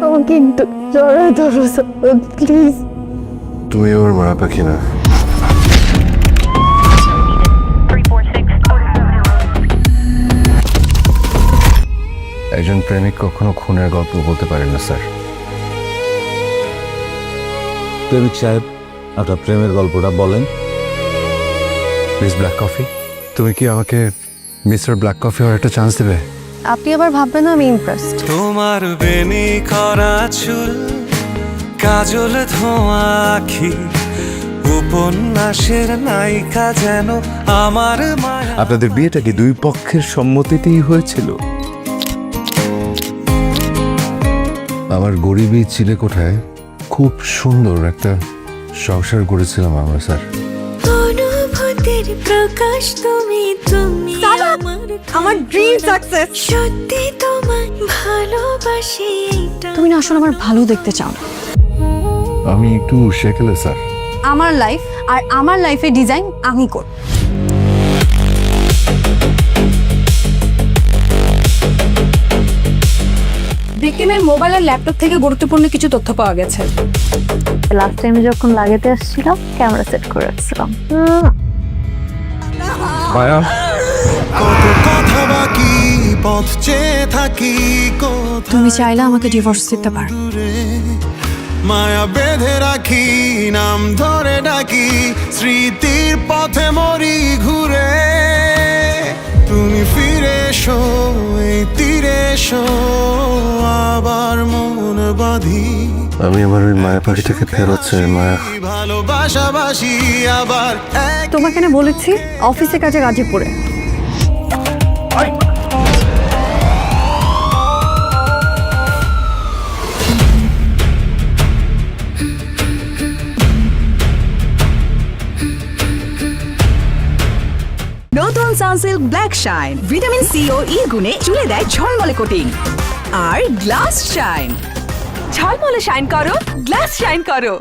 আমাকে একটু জড়ায় ধরো প্লিজ। তুমি আমার মারা পাখি না। একজন প্রেমিক কখনো খুনের গল্প বলতে পারেন না স্যার। প্রেমিক সাহেব, আপনার প্রেমের গল্পটা বলেন। মিস ব্ল্যাক কফি, তুমি কি আমাকে মিস্টার ব্ল্যাক কফি হওয়ার একটা চান্স দেবে? আপনি আবার ভাববেন না আমি ইমপ্রেসড। তোমার বেনি করা চুল, কাজল ধোঁয়া আখি, উপন্যাসের নায়িকা যেন আমার মায়া। আপনাদের বিয়েটা কি দুই পক্ষের সম্মতিতেই হয়েছিল? আমার গরিবী চিলেকোঠায় খুব সুন্দর একটা সংসার করেছিলাম আমরা স্যার। অনুভূতির প্রকাশ তুমি তুমি আমার ড্রিম সাকসেস। সত্যি তোমায় ভালোবাসি এটা। তুমি না আসলে আমার ভালো দেখতে চাও না। আমি একটু শেখেলে স্যার। আমার লাইফ আর আমার লাইফের ডিজাইন আমি করব। ভিকটিমের মোবাইল আর ল্যাপটপ থেকে গুরুত্বপূর্ণ কিছু তথ্য পাওয়া গেছে। লাস্ট টাইম যখন লাগাতে আসছিলাম ক্যামেরা সেট করে রাখছিলাম। মায়া, কত কথা বাকি, পথ চেয়ে থাকি তুমি চাইলে আমাকে ডিভোর্স দিতে পারো। দূরে, মায়া বেঁধে রাখি, নাম ধরে ডাকি, স্মৃতির পথে মরি ঘুরে। তুমি ফিরে এসো, এই তীরে এসো, আবার মন বাঁধি। আমি আমার ওই মায়া পাখিটাকে ফেরত চাই মায়া। ভালোবাসাবাসি আবার এক। তোমাকে না বলেছি অফিসে কাজে গাজীপুরে। নতুন Sunsilk black shine vitamin C ও ই গুণে চুলে দেয় ঝলমলে কোটিং। আর গ্লাস শাইন, ঝলমলে শাইন করো, গ্লাস শাইন করো।